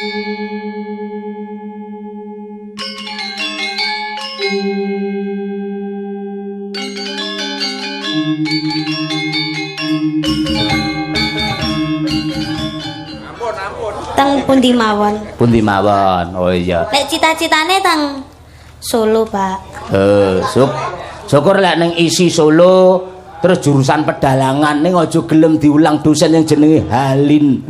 Teng pundi mawon? Pundi mawon. Oh iya. Lek cita-citane teng Solo, Pak. Syukur lek ning isi Solo terus jurusan pedalangan ning aja gelem diulang dosen yang jenenge Halin.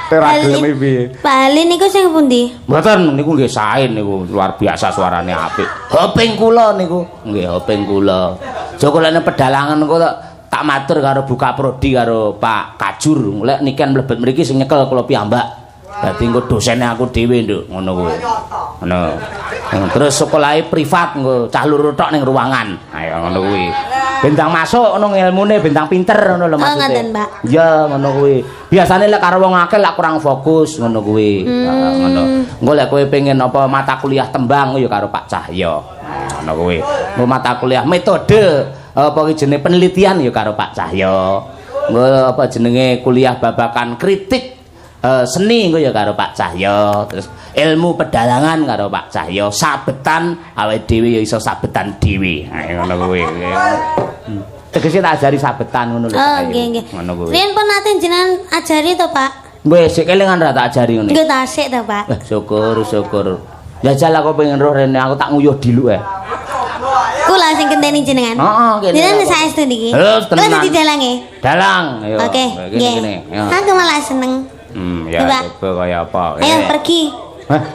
Ora gelem piye? Pak Halin niku sing pundi? Mboten niku nggih sae niku luar biasa suarane apik. Hoping kula niku. Nggih hoping kula. Syukur lek pedalangan niku tak matur karo buka prodi karo Pak Kajur lek niken mlebet mriki sing nyekel kula piyambak dadi engko dosene aku dhewe nduk ngono kuwi ngono terus sekolahe privat engko cah loro tok ning ruangan ayo ngono kuwi bentang masuk ngono ilmune bentang pinter ngono lho maksude ngoten Mbak iya ngono kuwi biasane lek karo wong akeh lek kurang fokus ngono kuwi ngono engko lek kowe pengen apa mata kuliah tembang ya karo Pak Cahyo ngono kuwi engko mata kuliah metode apa jenenge penelitian ya karo Pak Cahyo. Engko apa jenenge kuliah babakan kritik seni engko ya karo Pak Cahyo. Terus ilmu pedalangan karo Pak Cahyo. Sabetan awake dhewe ya iso sabetan dhewe. Ha ngono kuwi. Tegese tak ajari sabetan ngono lho. Oh nggih nggih. Riyen pun nate jenengan ajari to, Pak? Wis sik kelingan ra tak ajari ngene. Nggih tak sik to, Pak. Syukur. Jajal aku pengen roh rene aku tak nguyuh diluk ae. Kula sing genteni jenengan. Heeh, kene. Jenengan saestu niki. Kula dadi dalange. Dalang, ayo. Oke, nggih. Aku malah seneng. Ya coba kaya apa. Ayo pergi. Hah?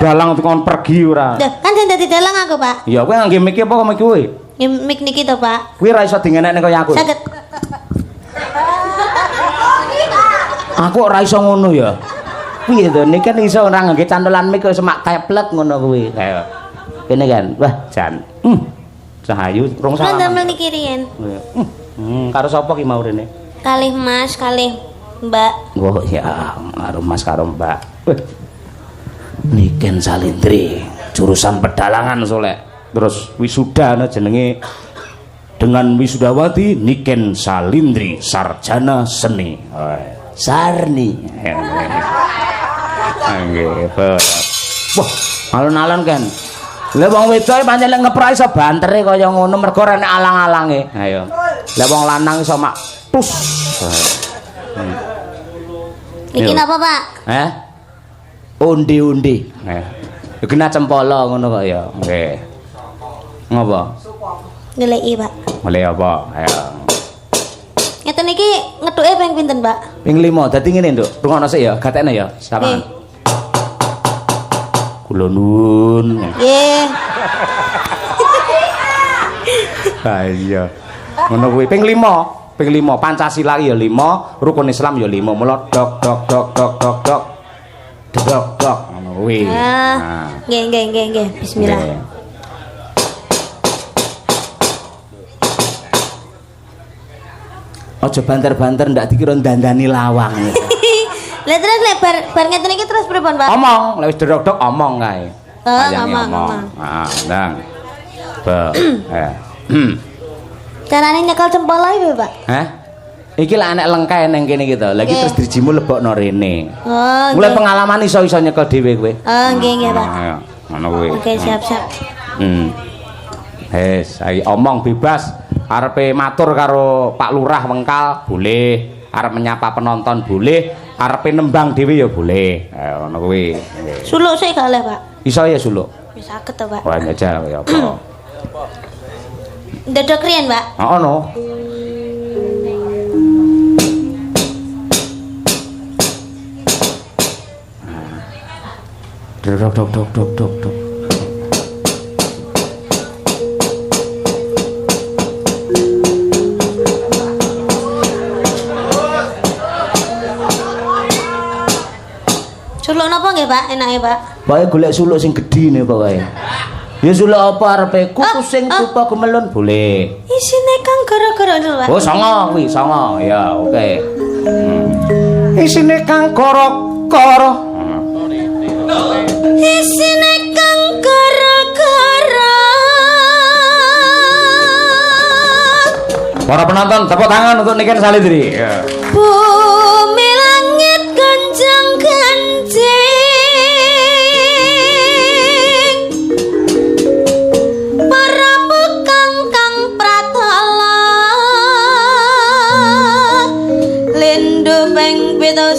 Dalang tekon pergi ora. Loh, kan sing dadi dalang aku, Pak. Ya kowe ngangge mic apa kok mic kowe? Ya mic niki to, Pak. Kuwi ra iso dingenekne kaya aku. Saged. Aku ora iso ngono ya. Piye to? Niki kan iso ora ngangge cantolan mic kok semak teplek ngono kuwi. Ayo. Kene kan. Wah, jan. Cahayu rong salam. Kan damel niki riyen. Karo sapa ki mau rene? Kalih Mas, kalih Mbak. Oh ya, karo Mas karo Mbak. Niken Salindri, jurusan pedalangan solek. Terus wisuda jenenge dengan wisudawati Niken Salindri, sarjana seni. Sarni. Nggih, wah, alon-alon kan. Lah wong wedok pancen lek ngeprak iso bantere kaya ngono mergo rene alang-alange. Ayo. Lah wong lanang iso mak tus. Iki napa, Pak? Undi-undi. Iki kena cempala ngono kok ya. Nggih. Ngopo? Ngeleki, Pak. Golek apa? Ayo. Ngeten iki ngethuke ping pinten, Pak? Ping 5. Dadi ngene, Nduk. Rungokno sik ya, gatekne ya. Samaan. Kula nuwun. Nggih. Ha iya. Ngono kuwi ping 5. Ping 5 Pancasila ya 5, rukun Islam ya 5. Mula dok. Dok ngono kuwi. Nggih. Bismillah. Aja banter-banter ndak dikira dandani lawang. Lah terus lek bar ngeten iki terus pripun, Pak? Omong, lek wis dok omong kae. Ngomong. Heeh, ndang. Carane nyekel cempala iki, Pak? Hah? Iki lek anek lengkae ning kene iki to. Lah iki terus drijimu lebokno rene. Oh. Mulai pengalaman iso nyekel dhewe kowe. Oh, nggih, Pak. Ngono kuwi. Oke, siap. Wes, ayo omong bebas. Arepe matur karo Pak Lurah Wengkal boleh. Arep menyapa penonton boleh, arepe nembang dhewe ya boleh. Ngono kuwi. Suluk sik gak oleh, Pak? Iso ya suluk. Wis saged to, Pak. Wah, njajal kaya apa. Ndodok riyen, Pak? Heeh no. Dok. Suluk napa nggih, Pak? Enake, Pak? Pokoke golek suluk sing gedhine pokoke. Ya suluk apa arepe kuku sing rupa gemelun boleh. Isine kang gara-gara lho, Pak. Oh, songo kuwi, songo. Ya, oke. Isine kang koro-koro. Isine kang gara-gara. Para penonton, tepuk tangan untuk Niken Salindri. Ya. Bumi langit ganjang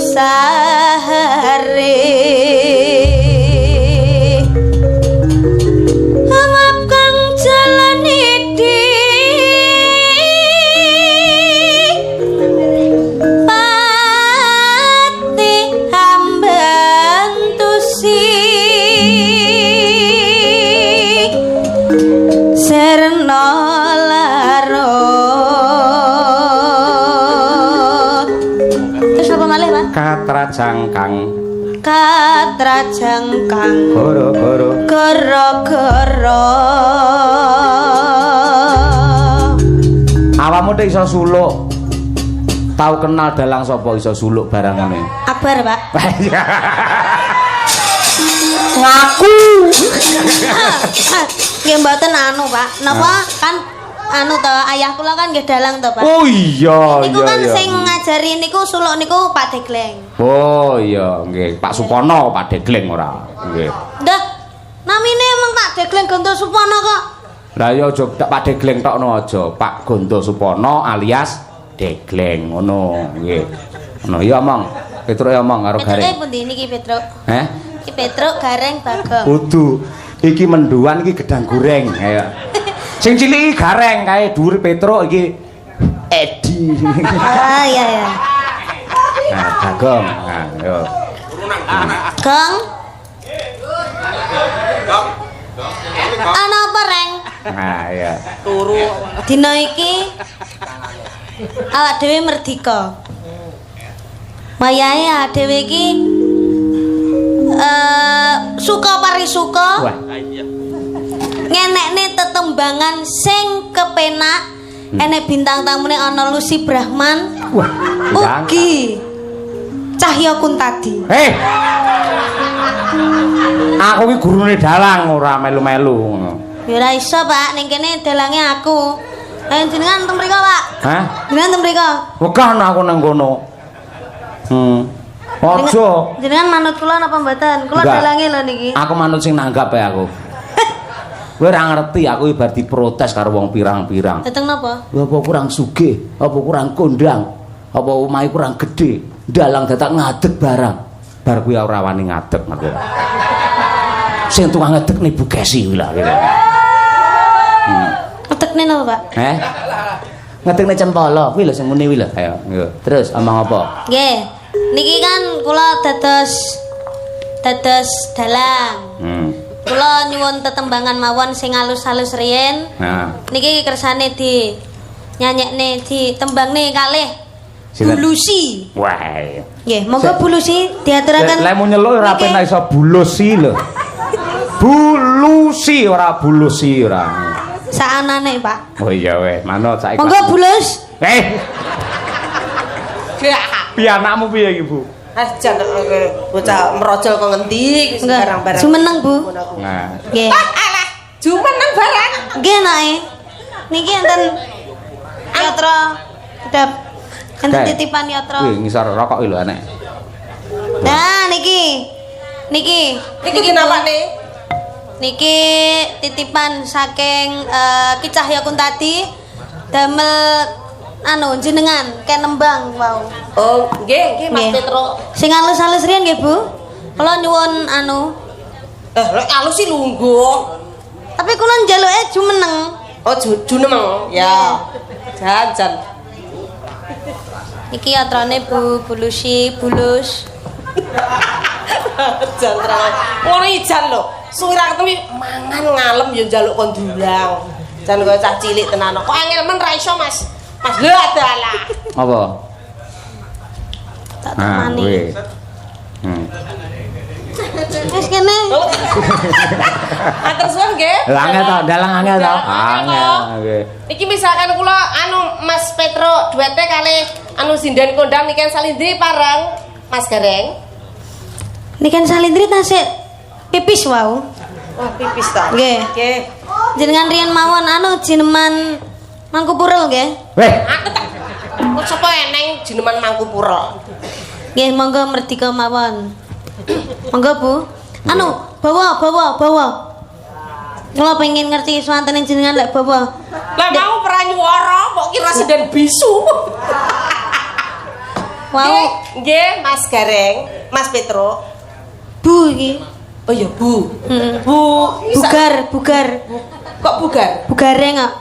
sare ngap kang jalani pati hambang tusi serna larut terus apa malih Pak? Katrajangkang goro-goro awakmu nek iso suluk tau kenal dalang sapa iso suluk barangane Akbar Pak ngaku nggih mboten anu Pak napa kan anu to ayah kula kan nggih dalang to Pak oh iya niku kan iya sing ngajari niku suluk niku Pak Degleng oh iya nggih Pak Supono Pak Degleng ora nggih ndah namine emang Pak Degleng Gonto Supono kok lah ya aja Pak Degleng tokno aja Pak Gonto Supono alias Degleng ngono nggih ngono ya omong Petruk ya omong karo Gareng Petruk pundi niki Petruk iki Petruk Gareng Bagong kudu iki menduan iki gedang goreng ayo sing cilik iki Gareng kae dhuwur Petruk iki Edi ah iya ya nah Bagong nah yo Gong ana apa reng nah ya turu dina iki awak dhewe merdika wayahe awak dhewe iki suka parisuka wah ngenekne tetembangan sing kepenak enek bintang tamune ana Lucy Brahman wah ugi Cahya Kuntadi aku iki gurune dalang ora melu-melu ngono ya ora iso Pak ning kene dalange aku jenengan teng mriko Pak hah jenengan teng mriko wegah aku nang kono aja jenengan manut kula napa mboten kula Enggak. dalange lho niki aku manut sing nanggap ya aku kowe ora ngerti aku ibar diprotes karo wong pirang-pirang dateng napa apa kurang sugih apa kurang kondang apa omahe kurang gedhe dalang dadak ngadeg barang bar kuwi ora wani ngadeg ngerti ora sing tukang ngedeg nih Bu Kesi kuwi lah gitu ngetekne napa Pak ngedekne cempala kuwi lho sing muni kuwi lho ayo terus omong apa nggih niki kan kula dados dalang kula nyuwun tetembangan mawon sing halus-halus riyen nah niki kersane di nyanyekne di tembangne kalih Sinten? Bulusi wah nggih monggo Bulusi diaturaken lek mau nyeluk ora niki. penak iso bulusi lho bulusi ora bulusi ora Saanane Pak oh iya weh manut saiki monggo Bulus piye anakmu piye iki Bu jan bocah merojol kok ngendi barang-barang jumeneng Bu nah nggih alah jumeneng barang nggih nake niki enten yatra kedap enten Kae. titipan yatra kuwi ngisor rokok iki lho anek nah niki iki napa nih niki titipan saking Ki Cahya Kuntadi damel anu jenengan kenembang wau oh nggih Mas Nggih. Petro sing halus-halus riyen nggih Bu kula nyuwun anu lek alus sih lungguh tapi kula njaluke jumeneng oh junemeng ya jan iki yatrane Bu Bulusi Bulus jan terang ngono ijan lho suwira ketemu mangan ngalem ya njaluk kon dulang jan kok cah cilik tenan kok angel men ra iso Mas lho adalah apa tak nah temani kuwi wis kene Matur suwun nggih. angel to dalang angel to angel nggih Iki misalkan kula anu Mas Petro duete kali anu sinden kondang niken salindri parang Mas Gareng. niken salindri tasik pipis wau Wah pipis ta. nggih Nggih. jenengan riyen mawon anu jineman Mangkupurel nggih weh Aku tak kok sapa eneng jineman Mangkupura. nggih monggo merdika mawon monggo Bu anu bawa kula pengen ngerti swantene jenengan lek bawa Lah mau pranywara mbok kira sinden bisu. Wow. Nggih, Mas Gareng, Mas Petro. Bu iki. Oh iya, Bu. Heeh. Bu, Bugar. kok bugar? Bugareng kok.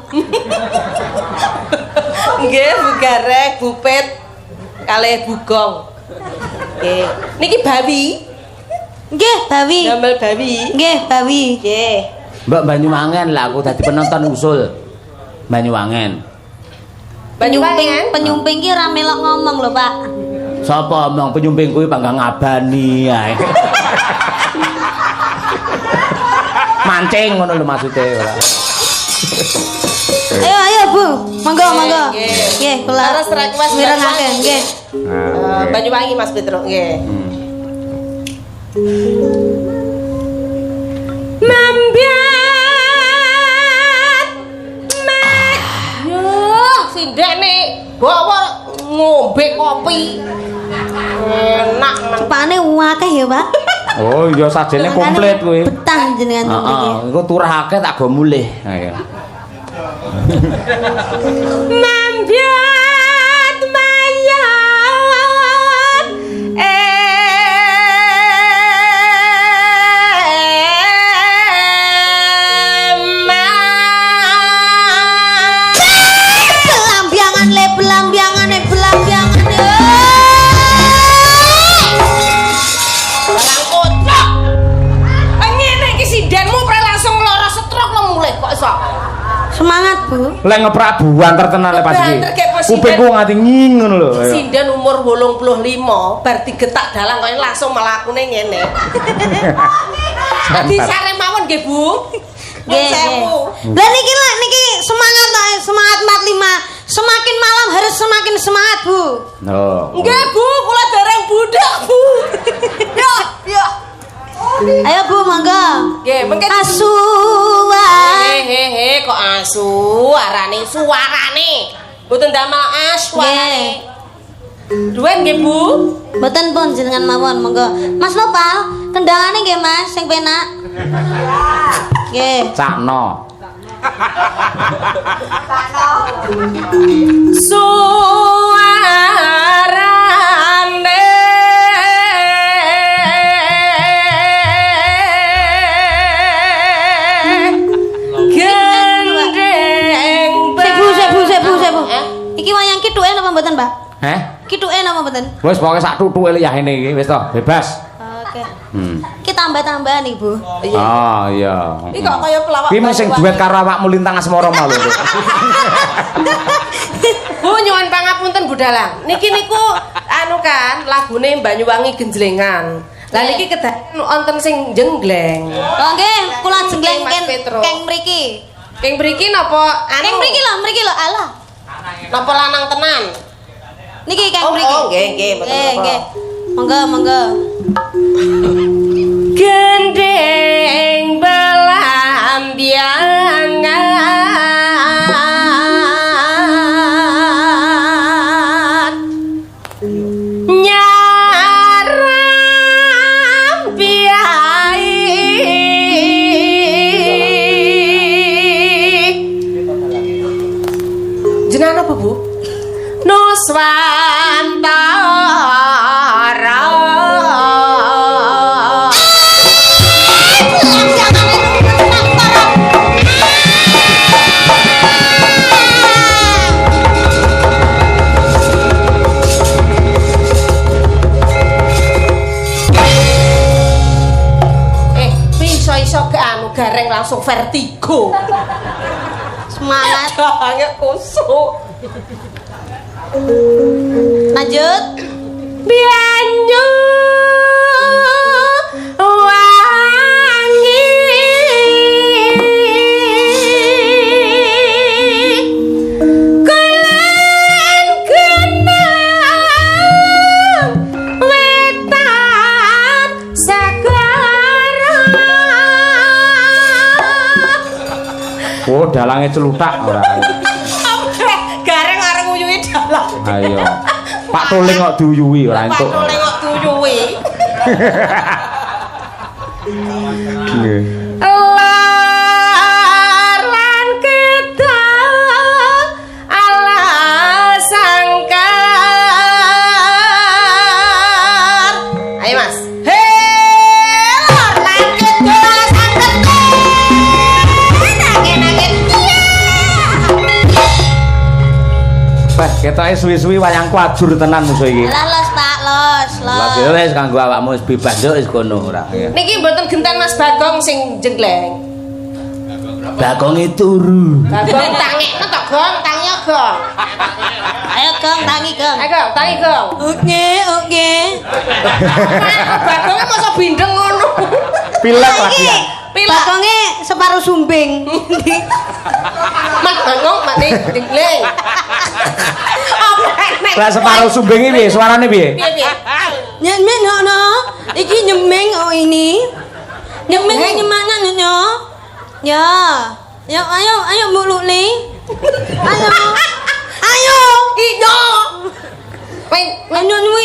Nggih, Bu Gareng, Bu Pet, kalih Bugong. Nggih. Niki Bawi. Nggih, Bawi. Damel Bawi. Nggih, Bawi. Nggih. Mbak Banyuwangen lah aku dadi penonton usul. Banyuwangen. Penyumping ki ora melok ngomong lho, Pak. Sapa omong penyumping kuwi panggang ngabani ae. Mancing ngono lho maksude ora. Ayo Bu, monggo. Nggih. Nggih, kula. Terus request mirengake, nggih. Banyuwangi Mas Petro, nggih. Mambiat mek. Yo, sindene bawa ngombe kopi. Enak men. Cepane akeh ya, Pak. Oh iya sajene komplit kuwi. Betah jenengan Heeh, engko turahake tak go mulih. Ayo. Mambiat mayat Belambiangan. Barang kocok. Ngene iki sindenmu pre langsung lara stroke lo mulih kok iso. Semangat, Bu. Lek ngeprabuan terkenal le pas iki. Banter kayak presiden. Kupingku nganti nging ngono lho. Ayo. Sinden umur 85 bar digetak dalang kok langsung melakune ngene. Disare mawon nggih, Bu. Nggih. Lah niki semangat lah, semangat 45. Semakin malam harus semakin semangat, Bu. Oh. Nggih, Bu, kula dereng budak, Bu. Ya. Ayo Bu, monggo. Nggih, mengke Asuhan. hehehe kok asu arane suarane. Mboten damel aswarane. Duwen nggih, Bu? Mboten pun jenengan mawon, monggo. Mas Nopal, kendangane nggih, Mas, sing penak. Nggih. Cakno. Suarane gendeng Sebu. Iki wayang kituke napa mboten, Pak? Heh? Kituke napa mboten? Wis pokoke sak tutuke liyane iki wis to, bebas. Oke. Hmm. Ki tambah-tambahan iki, Bu. Oh iya. Iki kok kaya pelawak. Ki sing duet karo awakmu Lintang Asmara mau lho. Bu nyuwun pangapunten Bu Dalang. Niki niku anu kan lagune Banyuwangi Genjlengan. Lah niki kedaden wonten sing jenggleng. Oh nggih, kula jengleng Mas Petro. keng mriki. Keng mriki napa anu? Keng mriki lho, alah. Napa lanang tenan? Niki keng Oh, mriki. oh, nggih, mboten apa. Nggih. Monggo. Gendeng belambiangan nyaram piai jenengan apa Bu? Nuswantara iso ke anu gareng langsung vertigo. Semangat. Banget kusuk. Lanjut. Bianyu wangi kulen genang wetan sagara. Oh, dalange celutak ora. Gareng areng uyuhi dalang. Ayo. Pak Tuling kok diuyuhi ora entuk. Pak Tuling kok diuyuhi. Nggih. Lan kita ala sangkan Ayo Mas. Hello, lanjut bola santet. Nake-nake. Wah, ketoke suwi-suwi wayangku ajur tenan musuh iki. Lah los Pak, los. Lah wis kanggo awakmu wis bebas yo wis kono ora. Niki mboten genten Mas Bagong sing jenggleng. Bagonge turu. Bagong tangekno to, Gong, tangi Gong. Ayo Gong, tangi Gong. Ayo Gong, tangi Gong. Oke. Bagongnya masa bindeng ngono. Pilek lagi ya. Bagonge separuh sumbing. Mas Bagong mati jenggleng. Lah separuh sumbing iki piye? Suarane piye? Piye-piye? Nyemeng no. Iki nyemeng oh ini. Nyemeng nyemana nyo. Ya. Ya ayo muluk nih. Ayo. Ido.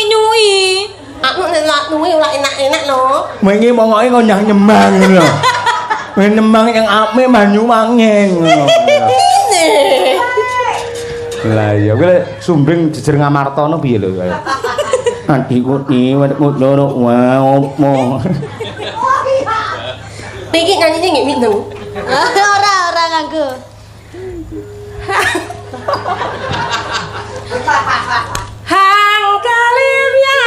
Nyui. Aku nek nuwi ora enak-enak lho. Wingi mongoke ngonyah nyemang ngono. Wis nyemang yang apik banyu mangeng ngono. Lah iya kuwi sumbing jejer ngamartana piye lho kaya. Adikku iki ngono wae opo. Niki nyanyi nggih mineng. Ora nganggo. Hang kaliwat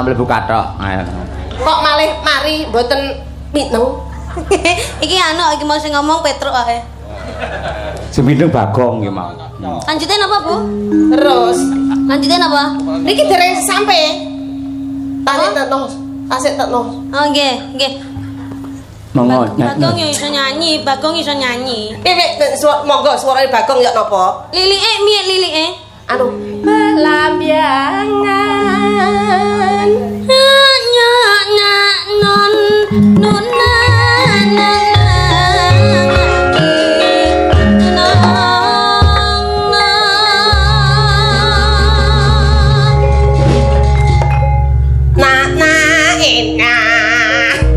mlebu kathok. Kok malih mari mboten mineng? Iki iki mau sing ngomong Petruk ae. Semindeng Bagong iki mau. Lanjutin apa, Bu? Terus Lanjutin apa? niki dereng sampe. Tasik tenos. Oh, nggih. Monggo. Bagong yo iso nyanyi, Monggo suarane Bagong ya napa? Lilike miye lilike? Anu belambiangan nyak non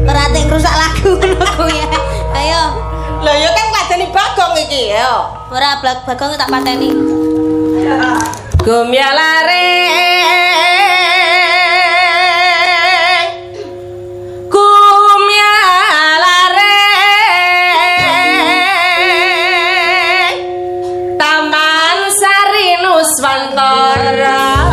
berarti rusak lagu ya. Ayo. Lah ya kan ngladeni Bagong iki ya. Ora Bagong tak pateni. Gumyalare Taman Sari Nuswantara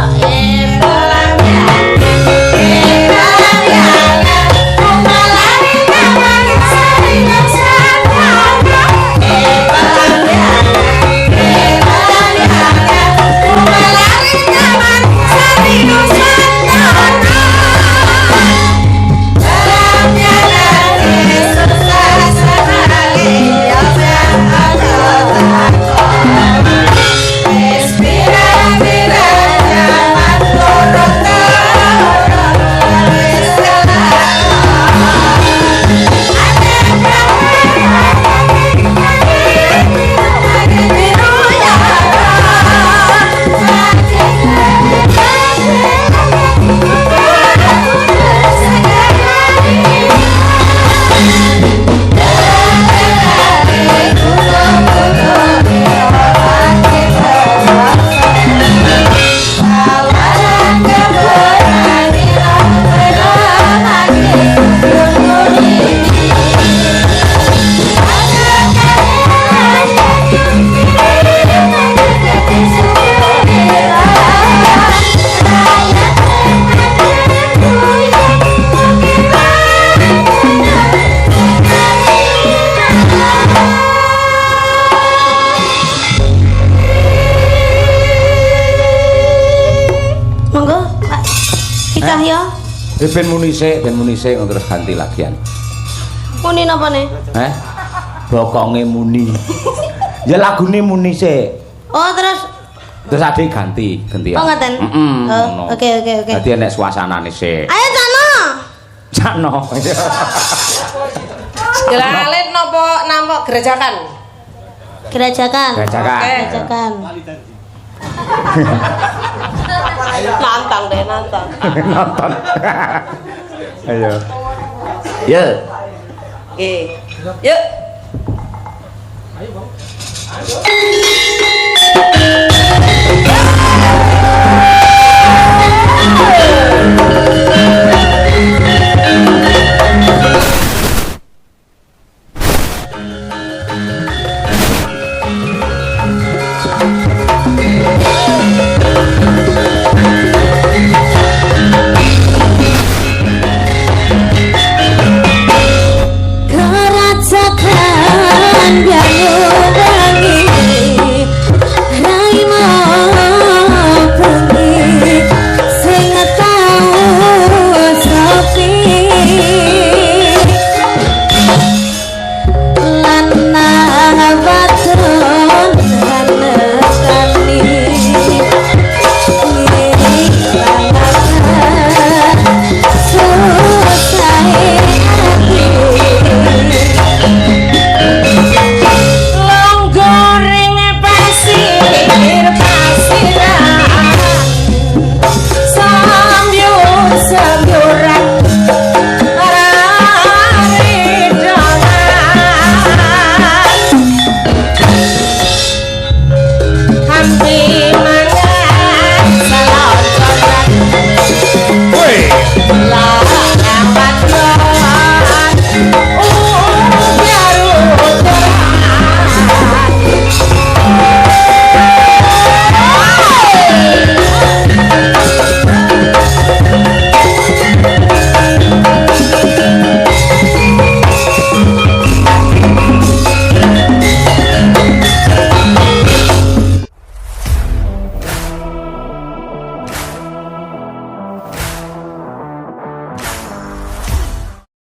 Ben muni sik terus ganti lagian. Muni napa ne? Bokonge muni. Ya lagune muni sik. Oh, terus Terus ade ganti. Oh ngoten. Oh, oke. Dadi enek suasanane sik. Ayo Cano. Cano. Jelalit napa nampak gerajakan? Gerajakan. Gerajakan. Nantang deh, nantang. Nonton. Ayo. Ya. Oke. Yuk.